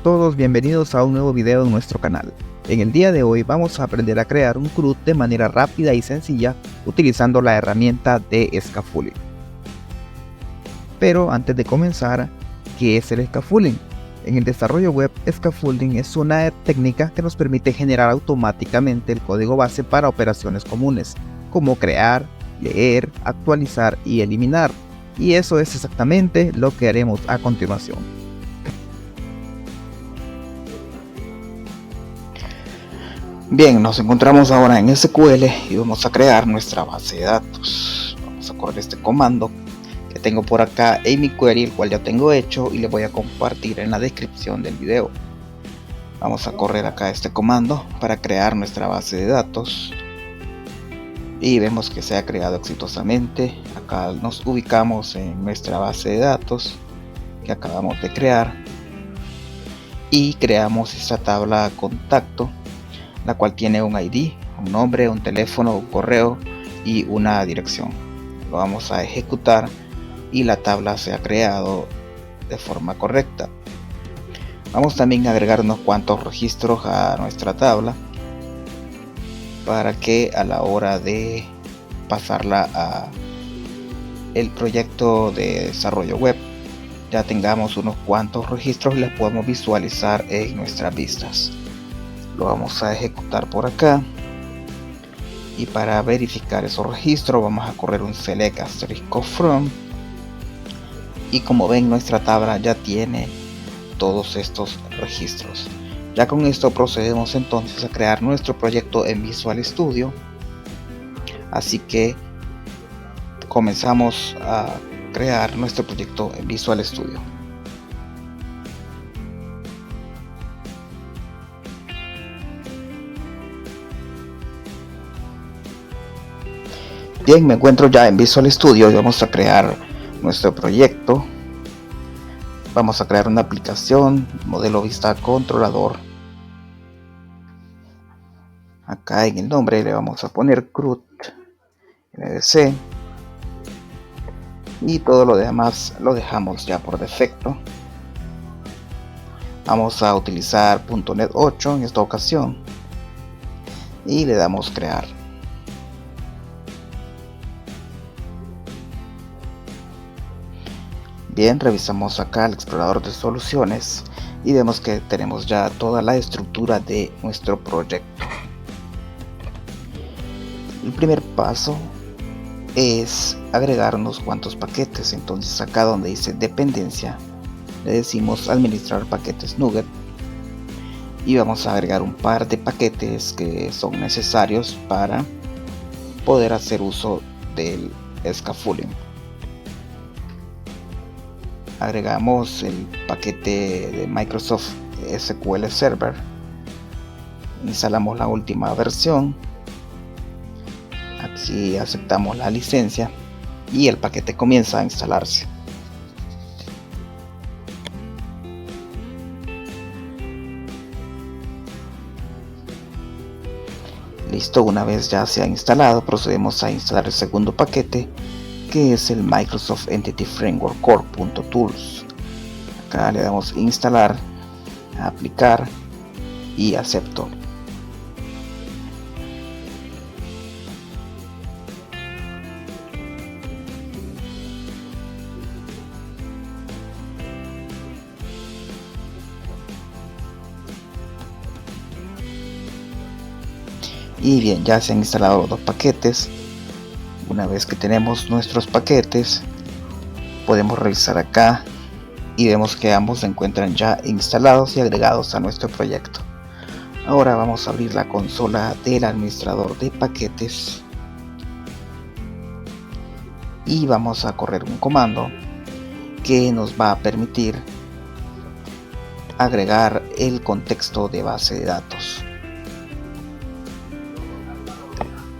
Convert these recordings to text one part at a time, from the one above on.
todos, bienvenidos a un nuevo video en nuestro canal. En el día de hoy vamos a aprender a crear un CRUD de manera rápida y sencilla utilizando la herramienta de scaffolding. Pero antes de comenzar, ¿qué es el scaffolding? En el desarrollo web, scaffolding es una técnica que nos permite generar automáticamente el código base para operaciones comunes, como crear, leer, actualizar y eliminar. Y eso es exactamente lo que haremos a continuación. Bien, nos encontramos ahora en SQL y vamos a crear nuestra base de datos. Vamos a correr este comando que tengo por acá en mi query, el cual ya tengo hecho y le voy a compartir en la descripción del video. Vamos a correr acá este comando para crear nuestra base de datos y vemos que se ha creado exitosamente. Acá nos ubicamos en nuestra base de datos que acabamos de crear y creamos esta tabla contacto, la cual tiene un ID, un nombre, un teléfono, un correo y una dirección. Lo vamos a ejecutar y la tabla se ha creado de forma correcta. Vamos también a agregar unos cuantos registros a nuestra tabla para que a la hora de pasarla a el proyecto de desarrollo web ya tengamos unos cuantos registros y los podemos visualizar en nuestras vistas. Lo vamos a ejecutar por acá y para verificar esos registros vamos a correr un select asterisco from y como ven nuestra tabla ya tiene todos estos registros. Ya con esto procedemos entonces a crear nuestro proyecto en Visual Studio, así que comenzamos a crear nuestro proyecto en Visual Studio. Bien, me encuentro ya en Visual Studio y vamos a crear nuestro proyecto. Vamos a crear una aplicación, modelo vista controlador. Acá en el nombre le vamos a poner CRUD MVC y todo lo demás lo dejamos ya por defecto. Vamos a utilizar .NET 8 en esta ocasión y le damos crear. Bien, revisamos acá el explorador de soluciones y vemos que tenemos ya toda la estructura de nuestro proyecto. El primer paso es agregar unos cuantos paquetes. Entonces acá donde dice dependencia le decimos administrar paquetes NuGet y vamos a agregar un par de paquetes que son necesarios para poder hacer uso del scaffolding. Agregamos el paquete de Microsoft SQL Server, instalamos la última versión, aquí aceptamos la licencia y el paquete comienza a instalarse. Listo, una vez ya se ha instalado, procedemos a instalar el segundo paquete, que es el Microsoft Entity Framework Core.tools. Acá le damos instalar, aplicar y acepto. Y bien, ya se han instalado los dos paquetes. Una vez que tenemos nuestros paquetes, podemos revisar acá y vemos que ambos se encuentran ya instalados y agregados a nuestro proyecto. Ahora vamos a abrir la consola del administrador de paquetes y vamos a correr un comando que nos va a permitir agregar el contexto de base de datos.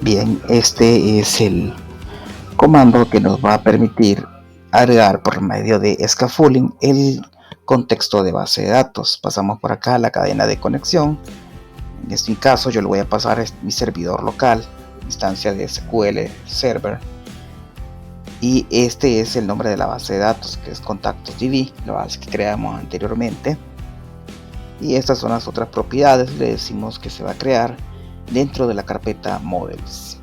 Bien, este es el comando que nos va a permitir agregar por medio de scaffolding el contexto de base de datos. Pasamos por acá a la cadena de conexión. En este caso yo le voy a pasar a mi servidor local, instancia de SQL Server, y este es el nombre de la base de datos, que es contactos DB, la base que creamos anteriormente. Y estas son las otras propiedades. Le decimos que se va a crear dentro de la carpeta Models.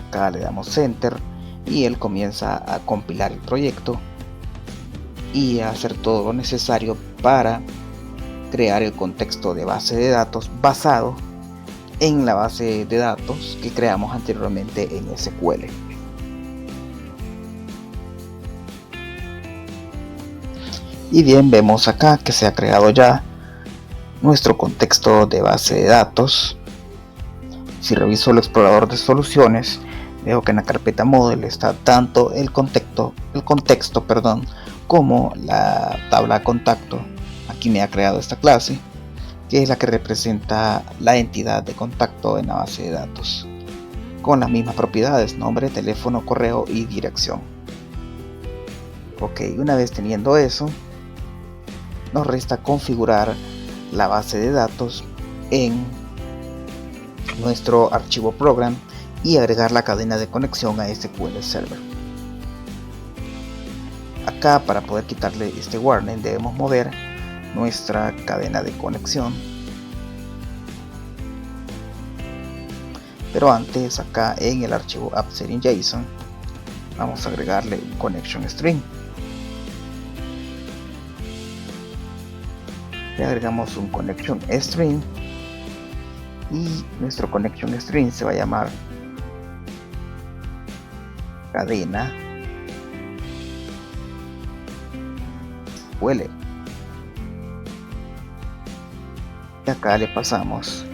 Acá le damos Enter y él comienza a compilar el proyecto y a hacer todo lo necesario para crear el contexto de base de datos basado en la base de datos que creamos anteriormente en SQL. Y bien, vemos acá que se ha creado ya nuestro contexto de base de datos. Si reviso el explorador de soluciones, veo que en la carpeta Model está tanto el contexto, como la tabla contacto. Aquí me ha creado esta clase, que es la que representa la entidad de contacto en la base de datos, con las mismas propiedades: nombre, teléfono, correo y dirección. Ok, una vez teniendo eso, nos resta configurar la base de datos en nuestro archivo program y agregar la cadena de conexión a SQL Server. Acá, para poder quitarle este warning, debemos mover nuestra cadena de conexión. Pero antes, acá en el archivo app.setting.json, vamos a agregarle un connection string. Le agregamos un connection string y nuestro connection string se va a llamar cadena SQL. Y acá le pasamos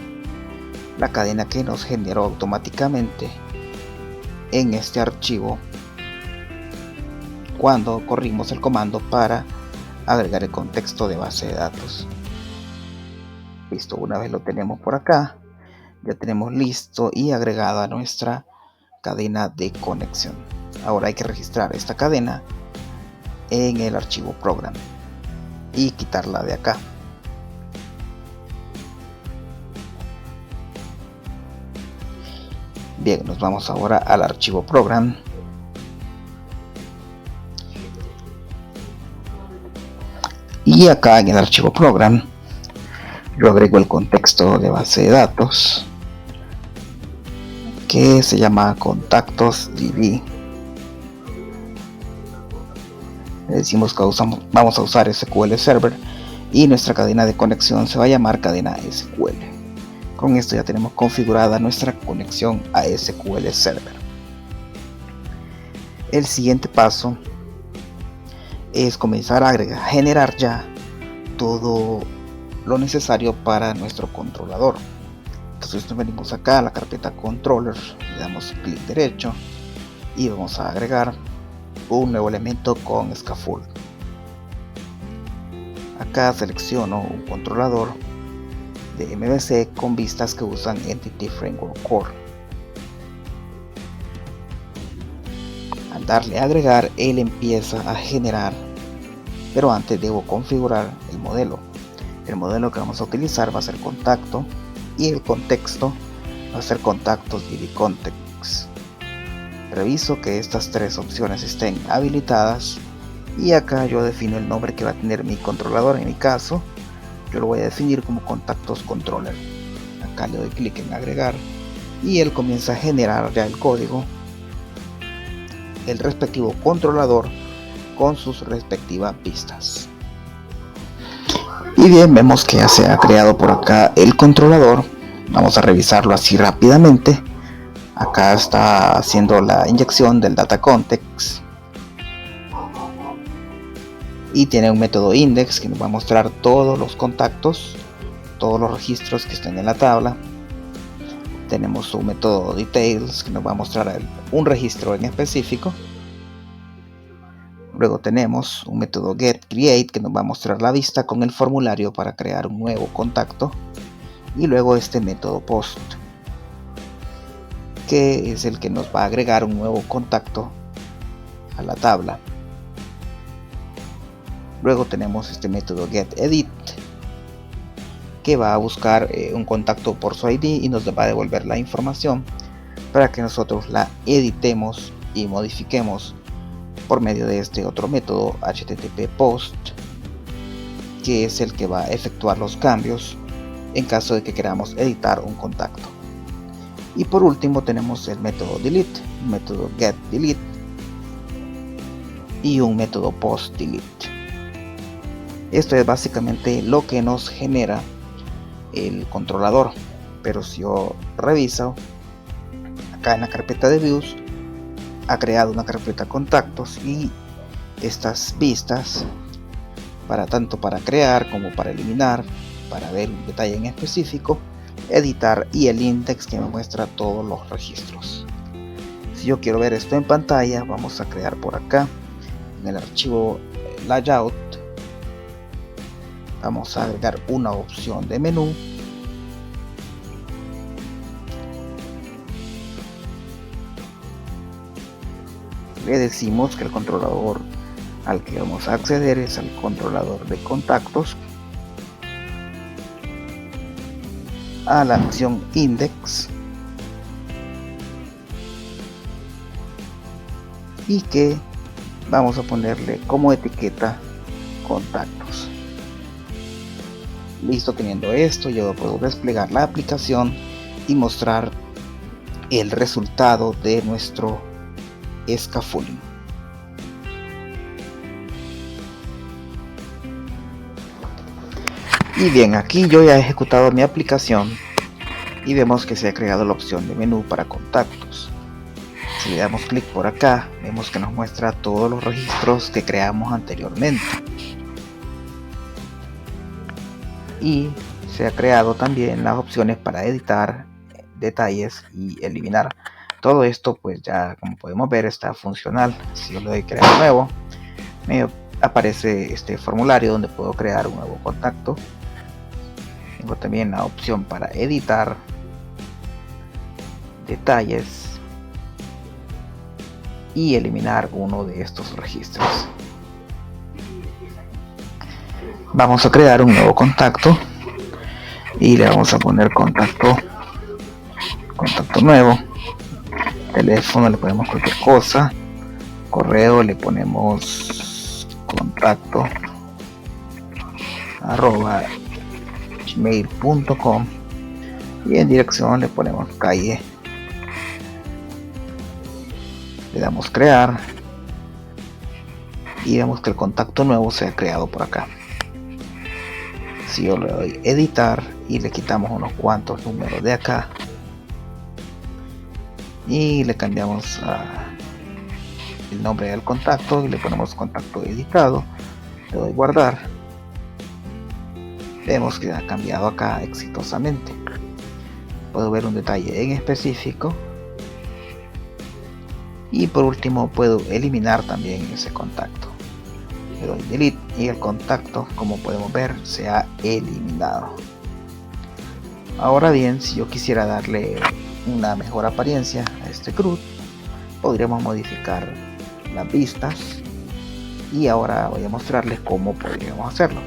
la cadena que nos generó automáticamente en este archivo cuando corrimos el comando para agregar el contexto de base de datos. Listo, una vez lo tenemos por acá, ya tenemos listo y agregada nuestra cadena de conexión. Ahora hay que registrar esta cadena en el archivo program y quitarla de acá. Bien, nos vamos ahora al archivo program. Y acá en el archivo program yo agrego el contexto de base de datos que se llama contactos DB. Le decimos que vamos a usar SQL Server y nuestra cadena de conexión se va a llamar cadena SQL. Con esto ya tenemos configurada nuestra conexión a SQL Server. El siguiente paso es comenzar a generar ya todo lo necesario para nuestro controlador. Entonces nos venimos acá a la carpeta controller, le damos clic derecho y vamos a agregar un nuevo elemento con scaffold. Acá selecciono un controlador de MVC con vistas que usan Entity Framework Core. Al darle a agregar, él empieza a generar, pero antes debo configurar el modelo. El modelo que vamos a utilizar va a ser contacto y el contexto va a ser contactos DB Context. Reviso que estas tres opciones estén habilitadas y acá yo defino el nombre que va a tener mi controlador. En mi caso yo lo voy a definir como contactos controller. Acá le doy clic en agregar y él comienza a generar ya el código, el respectivo controlador con sus respectivas vistas. Y bien, vemos que ya se ha creado por acá el controlador. Vamos a revisarlo así rápidamente. Acá está haciendo la inyección del data context y tiene un método index que nos va a mostrar todos los contactos, todos los registros que están en la tabla. Tenemos un método details que nos va a mostrar un registro en específico. Luego tenemos un método getCreate que nos va a mostrar la vista con el formulario para crear un nuevo contacto. Y luego este método post, que es el que nos va a agregar un nuevo contacto a la tabla. Luego tenemos este método getEdit, que va a buscar un contacto por su ID y nos va a devolver la información para que nosotros la editemos y modifiquemos por medio de este otro método HTTP post. que es el que va a efectuar los cambios en caso de que queramos editar un contacto. Y por último tenemos el método delete, un método get delete y un método post delete. Esto es básicamente lo que nos genera el controlador, pero si yo reviso acá en la carpeta de views, ha creado una carpeta contactos y estas vistas tanto para crear como para eliminar, para ver un detalle en específico, editar y el index que me muestra todos los registros. Si yo quiero ver esto en pantalla, vamos a crear por acá en el archivo layout, vamos a agregar una opción de menú le decimos que el controlador al que vamos a acceder es el controlador de contactos, a la acción index y que vamos a ponerle como etiqueta contactos. Listo, teniendo esto yo puedo desplegar la aplicación y mostrar el resultado de nuestro scaffolding. Y bien, aquí yo ya he ejecutado mi aplicación y vemos que se ha creado la opción de menú para contactos. Si le damos clic por acá, vemos que nos muestra todos los registros que creamos anteriormente. Y se ha creado también las opciones para editar detalles y eliminar. Todo esto pues ya, como podemos ver, está funcional. Si yo le doy crear nuevo, me aparece este formulario donde puedo crear un nuevo contacto. Tengo también la opción para editar detalles y eliminar uno de estos registros. Vamos a crear un nuevo contacto y le vamos a poner contacto nuevo. Teléfono le ponemos cualquier cosa, correo le ponemos contacto @gmail.com y en dirección le ponemos calle. Le damos crear y vemos que el contacto nuevo se ha creado por acá. Si yo le doy editar y le quitamos unos cuantos números de acá y le cambiamos el nombre del contacto y le ponemos contacto editado, le doy guardar, vemos que ha cambiado acá exitosamente. Puedo ver un detalle en específico y por último puedo eliminar también ese contacto. Le doy delete y el contacto, como podemos ver, se ha eliminado. Ahora bien, si yo quisiera darle una mejor apariencia a este CRUD, podríamos modificar las vistas y ahora voy a mostrarles cómo podríamos hacerlo.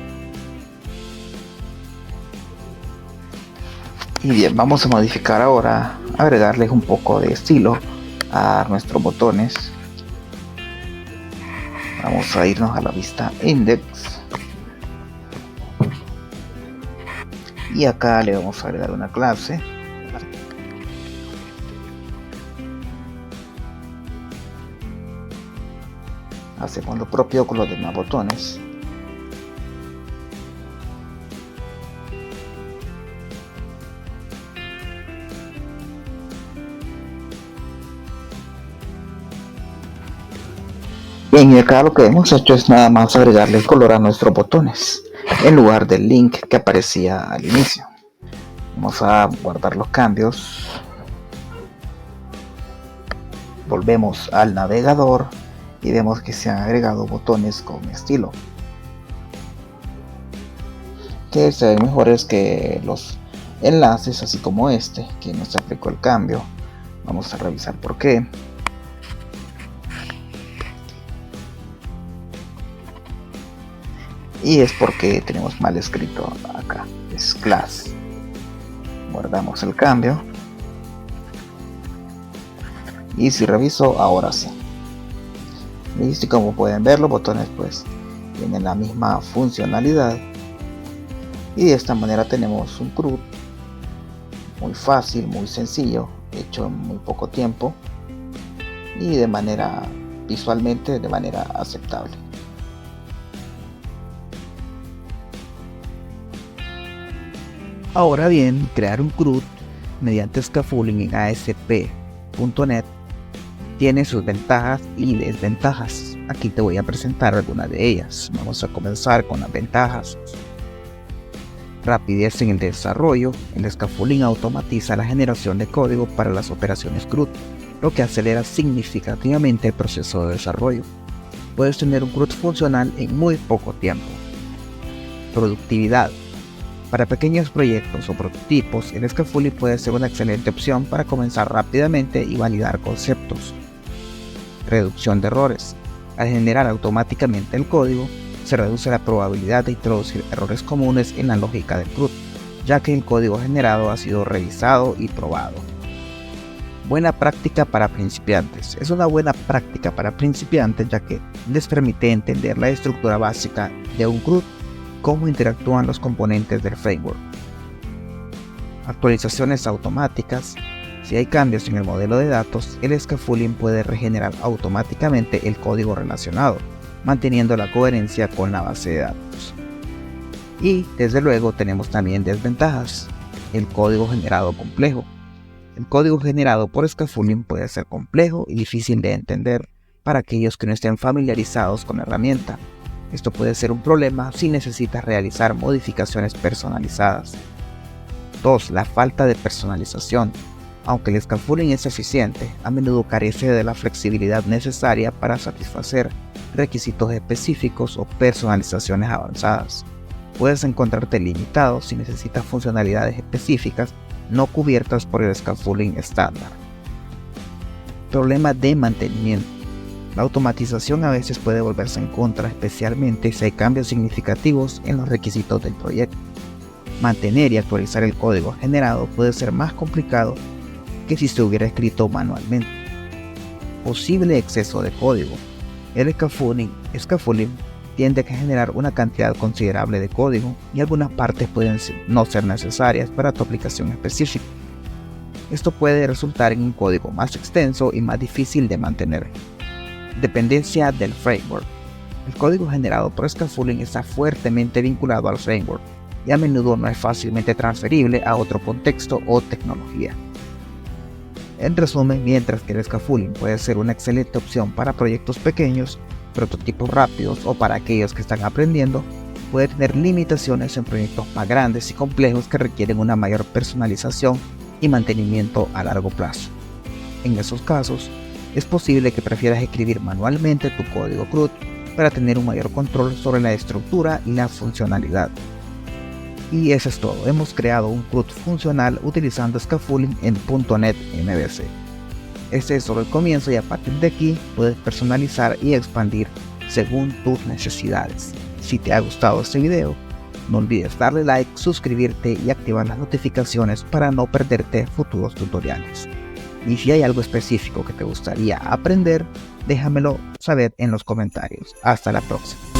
Y bien, vamos a modificar ahora, agregarles un poco de estilo a nuestros botones. Vamos a irnos a la vista index y acá le vamos a agregar una clase. Hacemos lo propio con los demás botones. Bien, y acá lo que hemos hecho es nada más agregarle el color a nuestros botones en lugar del link que aparecía al inicio. Vamos a guardar los cambios. Volvemos al navegador y vemos que se han agregado botones con estilo que se ven mejores que los enlaces, así como este que no se aplicó el cambio. Vamos a revisar por qué. Y es porque tenemos mal escrito acá, es class. Guardamos el cambio y si reviso, ahora sí. Listo, y como pueden ver, los botones pues tienen la misma funcionalidad Y de esta manera tenemos un CRUD muy fácil, muy sencillo, hecho en muy poco tiempo y de manera visualmente de manera aceptable. Ahora bien, crear un CRUD mediante scaffolding en ASP.NET tiene sus ventajas y desventajas. Aquí te voy a presentar algunas de ellas. Vamos a comenzar con las ventajas. Rapidez en el desarrollo. El scaffolding automatiza la generación de código para las operaciones CRUD, lo que acelera significativamente el proceso de desarrollo. Puedes tener un CRUD funcional en muy poco tiempo. Productividad. Para pequeños proyectos o prototipos, el scaffolding puede ser una excelente opción para comenzar rápidamente y validar conceptos. Reducción de errores. Al generar automáticamente el código, se reduce la probabilidad de introducir errores comunes en la lógica del CRUD, ya que el código generado ha sido revisado y probado. Buena práctica para principiantes. Es una buena práctica para principiantes ya que les permite entender la estructura básica de un CRUD, cómo interactúan los componentes del framework. Actualizaciones automáticas. Si hay cambios en el modelo de datos, el scaffolding puede regenerar automáticamente el código relacionado, manteniendo la coherencia con la base de datos. Y desde luego tenemos también desventajas. El código generado complejo. El código generado por scaffolding puede ser complejo y difícil de entender para aquellos que no estén familiarizados con la herramienta. Esto puede ser un problema si necesitas realizar modificaciones personalizadas. 2. La falta de personalización. Aunque el scaffolding es eficiente, a menudo carece de la flexibilidad necesaria para satisfacer requisitos específicos o personalizaciones avanzadas. Puedes encontrarte limitado si necesitas funcionalidades específicas no cubiertas por el scaffolding estándar. Problema de mantenimiento. La automatización a veces puede volverse en contra, especialmente si hay cambios significativos en los requisitos del proyecto. Mantener y actualizar el código generado puede ser más complicado que si se hubiera escrito manualmente. Posible exceso de código. El scaffolding tiende a generar una cantidad considerable de código y algunas partes pueden no ser necesarias para tu aplicación específica. Esto puede resultar en un código más extenso y más difícil de mantener. Dependencia del framework. El código generado por scaffolding está fuertemente vinculado al framework y a menudo no es fácilmente transferible a otro contexto o tecnología. En resumen, mientras que el scaffolding puede ser una excelente opción para proyectos pequeños, prototipos rápidos o para aquellos que están aprendiendo, puede tener limitaciones en proyectos más grandes y complejos que requieren una mayor personalización y mantenimiento a largo plazo. En esos casos, es posible que prefieras escribir manualmente tu código CRUD para tener un mayor control sobre la estructura y la funcionalidad. Y eso es todo, hemos creado un CRUD funcional utilizando scaffolding en .NET MVC. Este es solo el comienzo y a partir de aquí puedes personalizar y expandir según tus necesidades. Si te ha gustado este video, no olvides darle like, suscribirte y activar las notificaciones para no perderte futuros tutoriales. Y si hay algo específico que te gustaría aprender, déjamelo saber en los comentarios. Hasta la próxima.